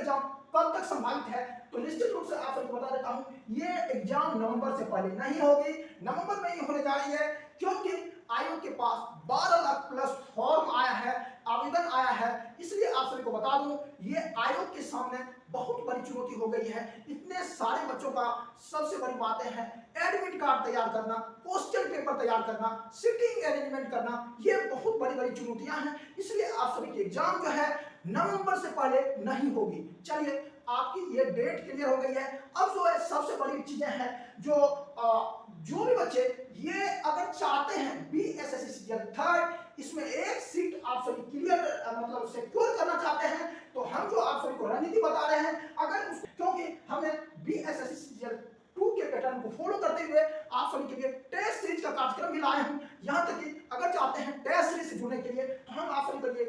Exam कब तक संभावित है, तो निश्चित रूप से आप सबको बता देता हूं, ये एग्जाम नवंबर से पहले नहीं होगी, नवंबर में ही होने जा रही है, क्योंकि आयोग के पास 12 लाख प्लस फॉर्म आया है, आवेदन आया है। इसलिए आप सभी को बता दूं, ये आयोग के सामने बहुत बड़ी चुनौती हो गई है। इतने सारे बच्चों का सबसे बड़ी बातें हैं, एडमिट कार्ड तैयार करना, क्वेश्चन पेपर तैयार करना, सिटिंग अरेंजमेंट करना, ये बहुत बड़ी बड़ी चुनौतियां हैं। इसलिए आप सभी की एग्जाम जो है नवंबर से पहले नहीं होगी। चलिए, आपकी ये डेट क्लियर हो गई है। अब जो है सबसे बड़ी चीजें हैं, जो भी बच्चे ये अगर चाहते हैं बीएसएससी सीजीएल थर्ड, इसमें एक सीट आप सभी क्लियर मतलब सिक्योर करना चाहते हैं, तो हम जो आप सभी को रणनीति बता रहे हैं, क्योंकि हमें बीएसएससी सीजीएल 2 के पैटर्न को फॉलो करते हुए आप सभी के लिए टेस्ट सीरीज का कार्यक्रम भी लाए हैं। यहाँ तक कि अगर चाहते हैं टेस्ट सीरीज से जुड़ने के लिए, तो हम आप सभी के लिए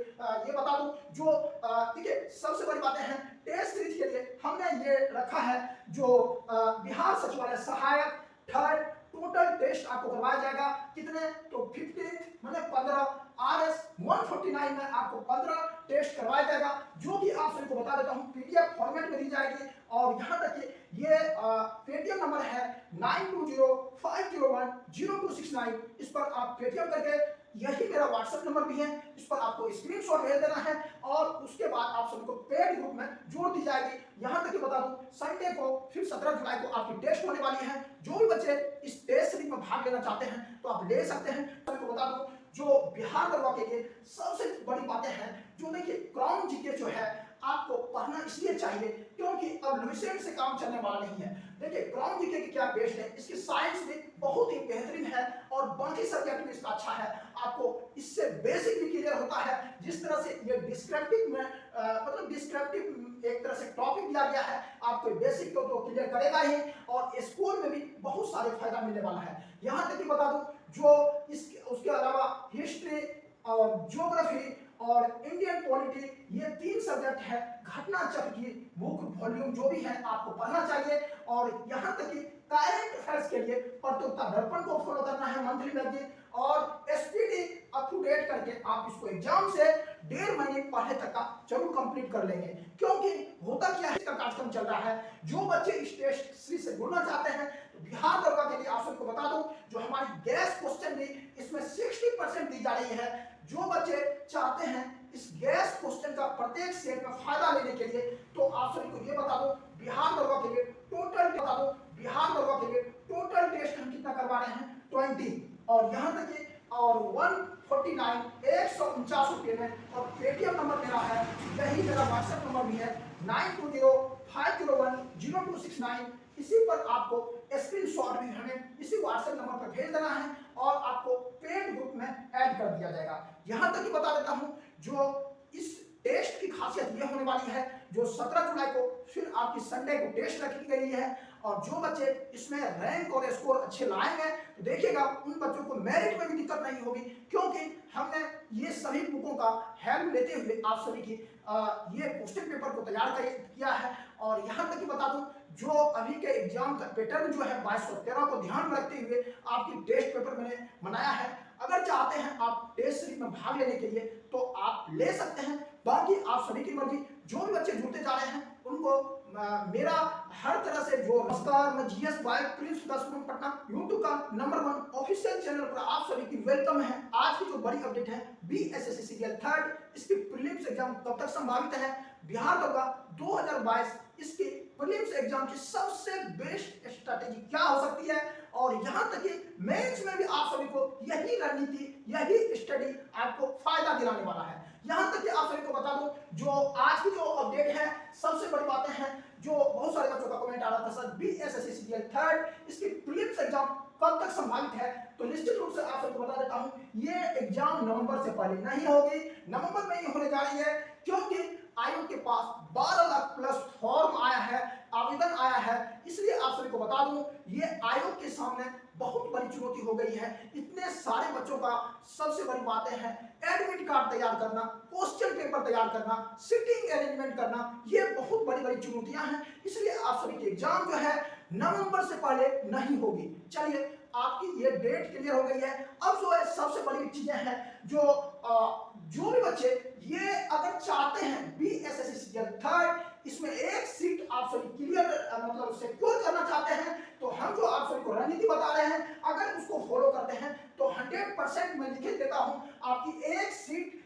ये बता दूं, जो देखिए सबसे बड़ी बातें हैं, टेस्ट सीरीज के लिए हमने ये रखा है, जो बिहार सचिवालय सहायक थर्ड टोटल टेस्ट आपको करवाया जाएगा। कितने, तो 15 माने 15 RS 149 में आपको 15 टेस्ट करवाया जाएगा, जो कि आप सभी को बता देता हूं पीडीएफ फॉर्मेट में दी जाएगी। और यहां तक कि ये पेटीएम नंबर है 9205010269, इस पर आप पेटीएम करके, यही मेरा व्हाट्सएप नंबर भी है, इस पर आपको स्क्रीनशॉट भेज देना है और उसके बाद आप सभी को पेड ग्रुप में जोड़ दी जाएगी। यहां तक कि बता दूं, संडे को फिर 17 जुलाई को आपकी टेस्ट होने वाली है। जो भी बच्चे इस टेस्ट सीरीज में भाग लेना चाहते हैं तो आप ले सकते हैं। आपको बता दूं, जो बिहार दरवा के लिए सबसे बड़ी बातें हैं, जो देखिए क्राउन जीके जो है आपको पढ़ना इसलिए चाहिए क्योंकि अब लुसेंट से काम चलने वाला नहीं है। देखिए क्राउन जीके की क्या बेस्ड है, इसकी साइंस भी बहुत ही बेहतरीन है और बाकी सब्जेक्ट भी इसका अच्छा है। आपको इससे बेसिक भी क्लियर होता है, जिस तरह से ये डिस्क्रिप्टिव में मतलब डिस्क्रिप्टिव एक तरह से टॉपिक दिया गया है, आपको बेसिक तो क्लियर करेगा ही और स्कूल में भी बहुत सारे फायदा मिलने वाला है। यहाँ तक कि बता दूं, जो उसके अलावा हिस्ट्री और ज्योग्राफी और इंडियन पॉलिटी, ये 3 सब्जेक्ट है, घटना चक्र की बुक वॉल्यूम जो भी है आपको पढ़ना चाहिए। और यहाँ तक कि करंट अफेयर्स के लिए प्रतियोगिता दर्पण को फॉलो करना है, मंथली मैगजीन, और एसपीडी अप टू डेट करके आप इसको एग्जाम से 1.5 महीने पढ़ने तक का जरूर कंप्लीट कर लेंगे। क्योंकि होता क्या है, इसका कार्यक्रम चल रहा है, जो बच्चे इस टेस्ट सीरीज से जुड़ना चाहते हैं, तो बिहार दरबार के लिए आप सबको बता दूं, जो हमारी गैस क्वेश्चन भी इसमें 60% दी जा रही है। जो बच्चे चाहते हैं इस गैस क्वेश्चन का प्रत्येक सेट में फायदा लेने के लिए, तो आप सभी को ये बता दो, बिहार दरबार के लिए टोटल बता दो, बिहार दरबार के लिए टोटल टेस्ट हम कितना करवा रहे हैं, 20। और यहाँ तक कि और 149 149 रुपये में, और पेटीएम नंबर मेरा है, यही मेरा व्हाट्सएप नंबर भी है 9205010269। इसी पर आपको स्क्रीनशॉट भी हमें इसी व्हाट्सएप नंबर पर भेज देना है और आपको पेड ग्रुप में ऐड कर दिया जाएगा। यहां तक कि बता देता हूं, जो इस टेस्ट की खासियत यह होने वाली है, जो 17 जुलाई को फिर आपकी संडे को टेस्ट रखी गई है, और जो बच्चे इसमें रैंक और स्कोर अच्छे लाएंगे तो देखिएगा उन बच्चों को मेरिट में भी दिक्कत नहीं होगी, क्योंकि हमने ये सभी बुकों का हेल्प लेते हुए आप सभी की ये क्वेश्चन पेपर को तैयार किया है। और यहाँ तक कि बता दूं, जो अभी के एग्जाम का पैटर्न जो है 2213 को ध्यान में रखते हुए आपकी टेस्ट पेपर मैंने बनाया है। अगर चाहते हैं आप टेस्ट सीरीज में भाग लेने के लिए तो आप ले सकते हैं, बाकी आप सभी की मर्जी। जो भी बच्चे जुड़ते जा रहे हैं उनको मेरा हर तरह से जो नमस्कार, मैं GS bye Prince Patna YouTube का नंबर 1 ऑफिशियल चैनल पर आप सभी की वेलकम है। आज की जो बड़ी अपडेट है, बीएसएससी सीजीएल थर्ड, इसकी प्रीलिम्स एग्जाम कब तक संभावित है, बिहार दरबार 2022 इसके प्रीलिम्स एग्जाम की सबसे बेस्ट स्ट्रेटेजी क्या हो सकती है, और यहां तक कि मेंस में भी आप सभी को यही रणनीति, यही स्टडी आपको फायदा दिलाने वाला है। यहां तक कि आप सभी को बता दूं, जो आज की जो अपडेट है, सबसे बड़ी बातें हैं, जो बहुत सारे बच्चों का कमेंट आ रहा था, सर बीएसएससी सीजीएल थर्ड इसकी प्रीलिम्स एग्जाम कब तक संभावित है, तो निश्चित रूप से आप सबको बता देता हूं, ये एग्जाम नवंबर से पहले नहीं होगी, नवंबर में ही होने जा रही है, क्योंकि आयोग के पास 12 लाख प्लस फॉर्म आया है, आवेदन आया है। इसलिए आप सभी को बता दूं, ये आयोग के सामने बहुत बड़ी चुनौती हो गई है। इतने सारे बच्चों का सबसे बड़ी बातें हैं, एडमिट कार्ड तैयार करना, क्वेश्चन पेपर तैयार करना, सिटिंग अरेंजमेंट करना, ये बहुत बड़ी बड़ी चुनौतियां हैं। इसलिए आप सभी की एग्जाम जो है नवंबर से पहले नहीं होगी। चलिए, आपकी ये डेट क्लियर हो गई है। अब जो है सबसे बड़ी चीजें हैं, जो भी बच्चे ये अगर चाहते हैं बीएसएससी सीजीएल थर्ड, इसमें को सिक्योर करना चाहते हैं तो हम जो आप सभी को रणनीति बता रहे हैं अगर उसको फॉलो करते हैं तो 100% मैं लिख देता हूं आपकी एक सीट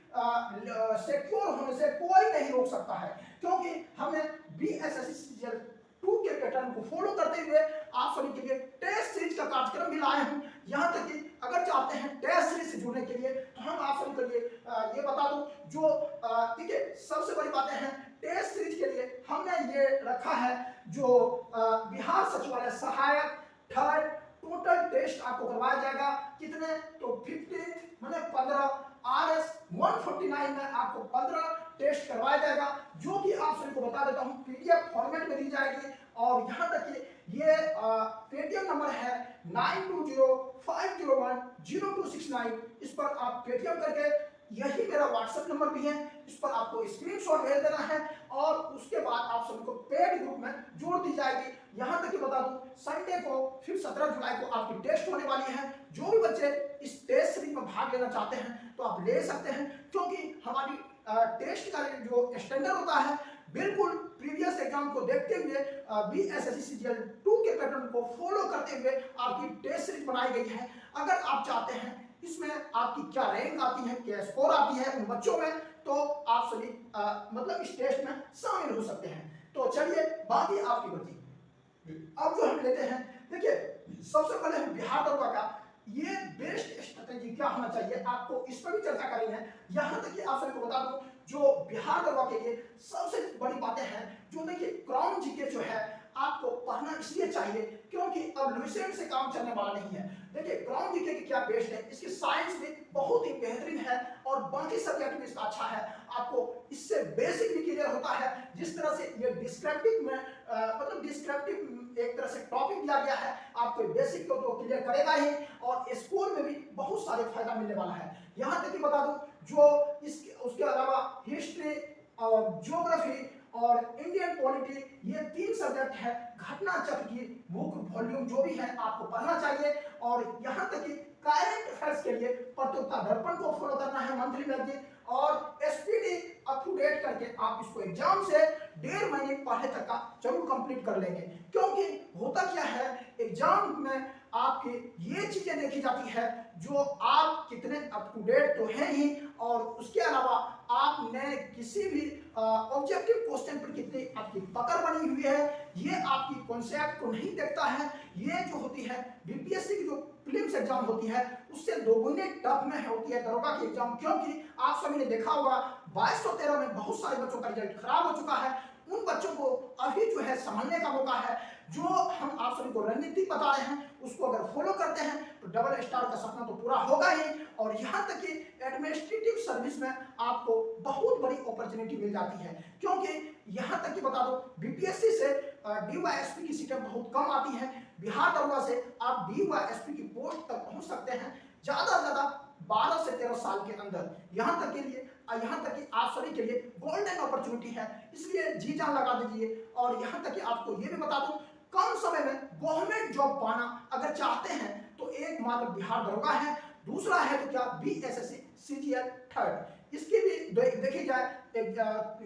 सिक्योर होने से कोई नहीं रोक सकता है, क्योंकि हमने बीएसएससी सीजीएल 2 के पैटर्न को फॉलो करते हुए आप सभी के लिए टेस्ट सीरीज का कार्यक्रम भी लाए हैं। यहां तक कि अगर चाहते हैं टेस्ट सीरीज से जुड़ने के लिए तो हम आप सभी के लिए ये बता दूं जो देखिए सबसे बड़ी बातें हैं टेस्ट सीरीज के लिए हमने ये रखा है जो बिहार सचिवालय सहायक थर्ड टोटल टेस्ट आपको करवाया जाएगा। कितने तो 15 माने 15 RS 149 में आपको 15 टेस्ट करवाया जाएगा, जो कि आप सभी को बता देता हूं पीडीएफ फॉर्मेट में दी जाएगी। और यहां तक कि ये पेटीएम नंबर है 9205010269, इस पर आप पेटीएम करके, यही मेरा व्हाट्सएप नंबर भी है, इस पर आपको स्क्रीनशॉट भेज देना है और उसके बाद आप सभी को पेड ग्रुप में जोड़ दी जाएगी। यहां तक कि बता दूं संडे को फिर 17 जुलाई को आपकी टेस्ट होने वाली है। जो भी बच्चे इस टेस्ट सीरीज में भाग लेना चाहते हैं तो आप ले सकते हैं, क्योंकि हमारी टेस्ट का जो स्टैंडर्ड होता है बिल्कुल प्रीवियस एग्जाम को देखते हुए बीएसएससी सीजीएल 2 के पैटर्न को फॉलो करते हुए आपकी टेस्ट सीरीज बनाई गई है। अगर आप चाहते हैं इसमें आपकी क्या रैंक आती है, क्या स्कोर आती है उन बच्चों में, तो आप सभी मतलब इस टेस्ट में शामिल हो सकते हैं। तो चलिए बाकी आपकी मर्जी। अब जो हम लेते हैं, देखिए सबसे पहले हम बिहार दरोगा का ये बेस्ट स्ट्रेटेजी क्या होना चाहिए आपको इस पर भी चर्चा करेंगे। यहां तक कि आप सभी को बता दूं जो बिहार दरोगा के लिए सबसे बड़ी बातें हैं, जो देखिए क्राउन जीके जो है आपको पढ़ना इसलिए चाहिए क्योंकि अब लुसेंट से काम चलने वाला नहीं है। देखिए क्राउन जीके की क्या बेस्ट है, इसकी साइंस भी बहुत ही बेहतरीन है और बाकी सब्जेक्ट भी इसका अच्छा है। आपको इससे बेसिक भी क्लियर होता है, जिस तरह से ये डिस्क्रिप्टिव में मतलब डिस्क्रिप्टिव एक तरह से टॉपिक दिया गया है, आपको बेसिक को तो क्लियर करेगा ही और स्कूल में भी बहुत सारे फायदा मिलने वाला है। यहाँ तक कि बता दूं जो इसके उसके अलावा हिस्ट्री और ज्योग्राफी और इंडियन पॉलिटी, ये 3 सब्जेक्ट है घटना चक्र की मुख्य वॉल्यूम जो भी है आपको पढ़ना चाहिए। और यहाँ तक कि करंट अफेयर्स के लिए प्रतियोगिता दर्पण को फॉलो करना है मंथली मैगजीन, और एसपीडी अप टू डेट करके आप इसको एग्जाम से 1.5 महीने पढ़े तक का जरूर कंप्लीट कर लेंगे। क्योंकि होता क्या है एग्जाम में आपकी ये चीजें देखी जाती है जो आप कितने अप टू डेट तो हैं ही, और उसके अलावा आपने किसी भी ऑब्जेक्टिव क्वेश्चन पर कितनी आपकी पकड़ बनी हुई है, ये आपकी कॉन्सेप्ट को नहीं देखता है। ये जो होती है बीपीएससी की जो प्रीलिम्स एग्जाम होती है उससे दोगुने टफ में होती है दरोगा की एग्जाम, क्योंकि आप सभी ने देखा होगा 2213 में बहुत सारे बच्चों का रिजल्ट खराब हो चुका है। उन बच्चों को अभी जो है संभलने का मौका है। जो हम आप सभी को रणनीति बता रहे हैं उसको अगर फॉलो करते हैं तो डबल स्टार का सपना तो पूरा होगा ही, और यहाँ तक कि एडमिनिस्ट्रेटिव सर्विस में आपको बहुत बड़ी अपॉर्चुनिटी मिल जाती है। क्योंकि यहाँ तक कि बता दो बीपीएससी से डीवाईएसपी की सीटें बहुत कम आती हैं, बिहार दरोगा से आप डीवाईएसपी की पोस्ट तक पहुंच सकते हैं ज्यादा से ज्यादा 12 से 13 साल के अंदर। यहाँ तक कि आप सभी के लिए गोल्डन अपॉर्चुनिटी है, इसलिए जी जान लगा दीजिए। और यहाँ तक कि आपको ये भी बता दूं कम समय में गवर्नमेंट जॉब पाना अगर चाहते हैं तो एक मात्र बिहार दरोगा है, दूसरा है तो क्या बीएसएससी सीजीएल थर्ड। इसकी भी देखी जाए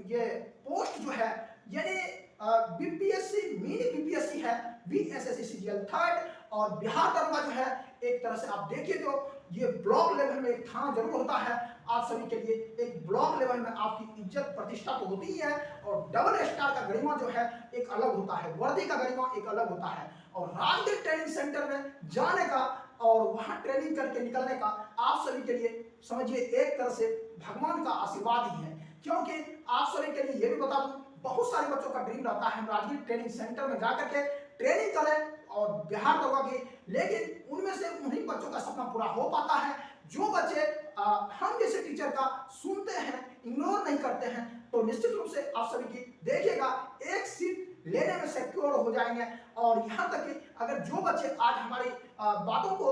ये पोस्ट जो है यानी बीपीएससी मिनी बीपीएससी है बीएसएससी सीजीएल थर्ड, और बिहार दरोगा जो है एक तरह से आप देखिए तो ये ब्लॉक लेवल में एक थाना जरूर होता है। आप सभी के लिए एक ब्लॉक लेवल में आपकी इज्जत प्रतिष्ठा तो होती ही है, और डबल स्टार का गरिमा जो है एक अलग होता है, वर्दी का गरिमा एक अलग होता है। और राजगीर ट्रेनिंग सेंटर में जाने का और वहां ट्रेनिंग करके निकलने का आप सभी के लिए समझिए एक तरह से भगवान का आशीर्वाद ही है। क्योंकि आप सभी के लिए ये भी बता दूं बहुत सारे बच्चों का ड्रीम रहता है हम राजगीर ट्रेनिंग सेंटर में जाकर के ट्रेनिंग करें और बिहार दरोगा की, लेकिन उनमें से उन्हीं बच्चों का सपना पूरा हो पाता है जो बच्चे हम जैसे टीचर का सुनते हैं, इग्नोर नहीं करते हैं। तो निश्चित रूप से आप सभी की देखिएगा एक सीट लेने में सिक्योर हो जाएंगे। और यहाँ तक कि अगर जो बच्चे आज हमारी बातों को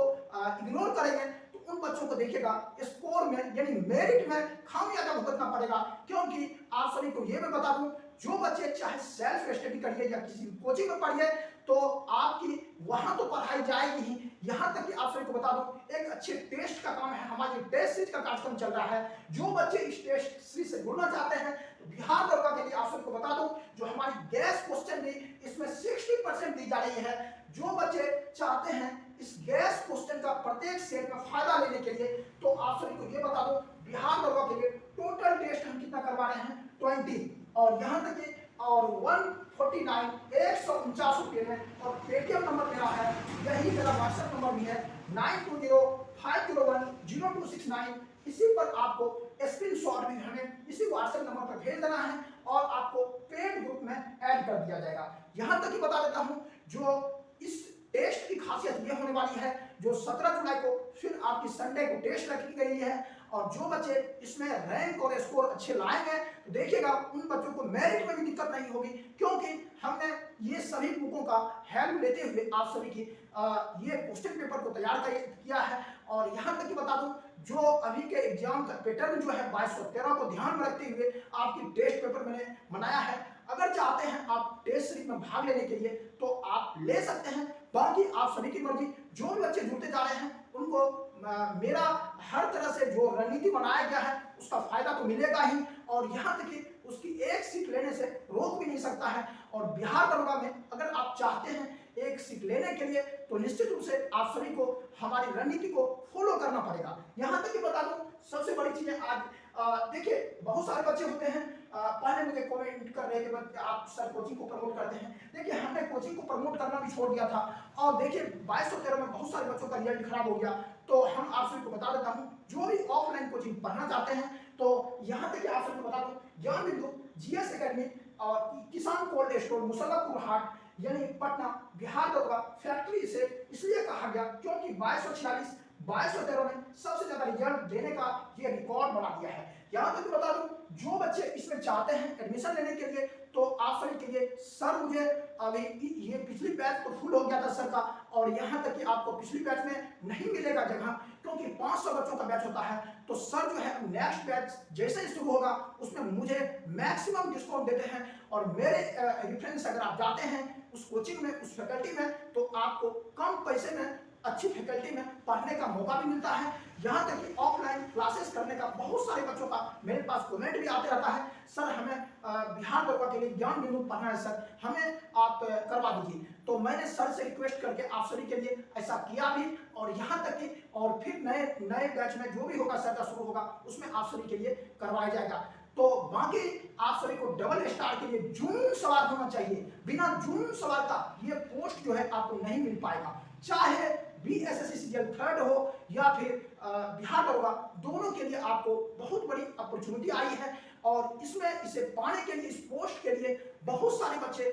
इग्नोर करेंगे तो उन बच्चों को देखिएगा स्कोर में यानी मेरिट में खामियाजा भुगतना पड़ेगा। क्योंकि आप सभी को ये मैं बता दूं जो बच्चे चाहे सेल्फ स्टडी करिए या किसी कोचिंग में पढ़िए तो आपकी वहां तो पढ़ाई जाएगी ही, यहाँ तक कि आप सभी को बता दूं एक अच्छे टेस्ट का काम है, हमारी टेस्ट सीरीज का कार्यक्रम चल रहा है। जो बच्चे इस टेस्ट सीरीज से जुड़ना चाहते हैं तो बिहार दरोगा के लिए आप सबको बता दूं जो हमारी गैस क्वेश्चन भी इसमें 60% जा रही है। जो बच्चे चाहते हैं इस गैस क्वेश्चन का प्रत्येक सेट में फायदा लेने के लिए, तो आप सभी को ये बता दो बिहार दरोगा के लिए टोटल टेस्ट हम कितना करवा रहे हैं 20, और यहाँ तक कि और 149 149 रुपये में। और पेटीएम नंबर मेरा है, यही मेरा व्हाट्सएप नंबर भी है 9205010269। इसी पर आपको स्क्रीनशॉट भी हमें इसी व्हाट्सएप नंबर पर भेज देना है और आपको पेड ग्रुप में ऐड कर दिया जाएगा। यहाँ तक कि बता देता हूँ जो इस टेस्ट की खासियत ये होने वाली है, जो 17 जुलाई को फिर आपकी संडे को टेस्ट रखी गई है, और जो बच्चे इसमें रैंक और स्कोर अच्छे लाएंगे तो देखिएगा उन बच्चों को मेरिट में भी दिक्कत नहीं होगी, क्योंकि हमने ये सभी बुकों का हेल्प लेते हुए आप सभी की ये क्वेश्चन पेपर को तैयार किया है। और यहाँ तक कि बता दूं जो अभी के एग्जाम का पैटर्न जो है 2213 को ध्यान में रखते हुए आपकी टेस्ट पेपर मैंने बनाया है। अगर चाहते हैं आप टेस्ट सीरीज में भाग लेने के लिए तो आप ले सकते हैं, बाकी आप सभी की मर्जी। जो भी बच्चे जुड़ते जा रहे हैं उनको मेरा हर तरह से जो रणनीति बनाया गया है उसका फायदा तो मिलेगा ही, और यहाँ तक कि उसकी एक सीट लेने से रोक भी नहीं सकता है। और बिहार दरोगा में अगर आप चाहते हैं एक सीट लेने के लिए तो निश्चित रूप से आप सभी को हमारी रणनीति को फॉलो करना पड़ेगा। यहाँ तक कि बता दूं सबसे बड़ी चीज है आज देखिए बहुत सारे बच्चे होते हैं पहले मुझे कमेंट कर रहे थे आप सर कोचिंग को प्रमोट करते हैं। देखिए हमने कोचिंग को प्रमोट करना भी छोड़ दिया था, और देखिए 2213 में बहुत सारे बच्चों का रिजल्ट खराब हो गया। तो हम आप सभी को बता देता हूँ जो भी ऑफलाइन कोचिंग पढ़ना चाहते हैं तो यहाँ तक कि आप सभी को बता दूं ज्ञान बिंदु जीएस एकेडमी और किसान कोल्ड स्टोर मुसल्लापुर हाट यानी पटना बिहार दरोगा फैक्ट्री से इसलिए कहा गया क्योंकि 2246 2213 में सबसे ज्यादा रिजल्ट देने का ये रिकॉर्ड बना दिया है। यहाँ तक बता दूं जो बच्चे इसमें चाहते हैं एडमिशन लेने के लिए तो आप सभी के लिए सर मुझे अभी ये पिछली बैच तो फुल हो गया था सर का, और यहाँ तक कि आपको पिछली बैच में नहीं मिलेगा जगह क्योंकि 500 बच्चों का बैच होता है। तो सर जो है नेक्स्ट बैच जैसे ही शुरू होगा उसमें मुझे मैक्सिमम डिस्काउंट देते हैं, और मेरे रेफरेंस अगर आप जाते हैं उस कोचिंग में उस फैकल्टी में तो आपको कम पैसे में अच्छी फैकल्टी में पढ़ने का मौका भी मिलता है। यहाँ तक कि ऑफलाइन क्लासेस करने का बहुत सारे बच्चों का मेरे पास कमेंट भी आते रहता है सर हमें बिहार दरोगा के लिए ज्ञान बिंदु पढ़ना है सर हमें आप करवा दीजिए। तो मैंने सर से रिक्वेस्ट करके आप सभी के लिए ऐसा किया भी, और यहाँ तक कि और फिर नए बैच में जो भी होगा सर का शुरू होगा उसमें आप सभी के लिए करवाया जाएगा। तो बाकी आप सभी को डबल स्टार के लिए जून सवार होना चाहिए, बिना जून सवार का ये पोस्ट जो है आपको नहीं मिल पाएगा, चाहे बीएसएससी सीजीएल 3rd हो या फिर बिहार दरोगा, दोनों के लिए आपको बहुत बड़ी अपॉर्चुनिटी आई है। और इसमें इसे पाने के लिए इस पोस्ट के लिए बहुत सारे बच्चे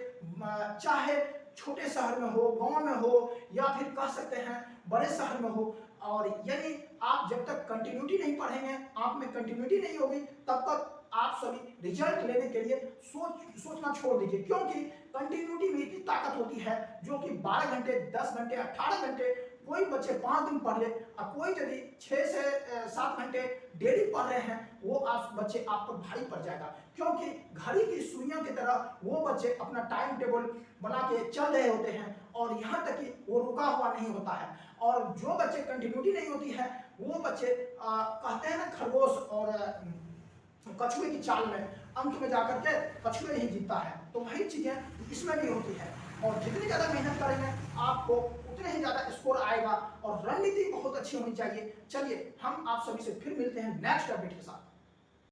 चाहे छोटे शहर में हो गांव में हो या फिर कह सकते हैं बड़े शहर में हो, और यानी आप जब तक कंटिन्यूटी नहीं पढ़ेंगे आप में कंटिन्यूटी नहीं होगी तब तक आप सभी रिजल्ट लेने के लिए सोचना छोड़ दीजिए, क्योंकि कंटिन्यूटी में इतनी ताकत होती है जो कि 12 घंटे 10 घंटे 18 घंटे कोई बच्चे 5 दिन पढ़ ले और कोई यदि 6 से 7 घंटे डेली पढ़ रहे हैं वो आप बच्चे आप पर भारी पड़ जाएगा, क्योंकि घड़ी की सुइयों की तरह वो बच्चे अपना टाइम टेबल बना के चल रहे होते हैं और यहाँ तक कि वो रुका हुआ नहीं होता है। और जो बच्चे कंटिन्यूटी नहीं होती है वो बच्चे कहते हैं ना खरगोश और कछुए की चाल में अंत में जाकर के कछुए ही जीतता है, तो वही चीजें इसमें भी होती है। और जितनी ज्यादा मेहनत करेंगे आपको उतने ही ज्यादा स्कोर आएगा, और रणनीति बहुत अच्छी होनी चाहिए। चलिए हम आप सभी से फिर मिलते हैं नेक्स्ट अपडेट के साथ।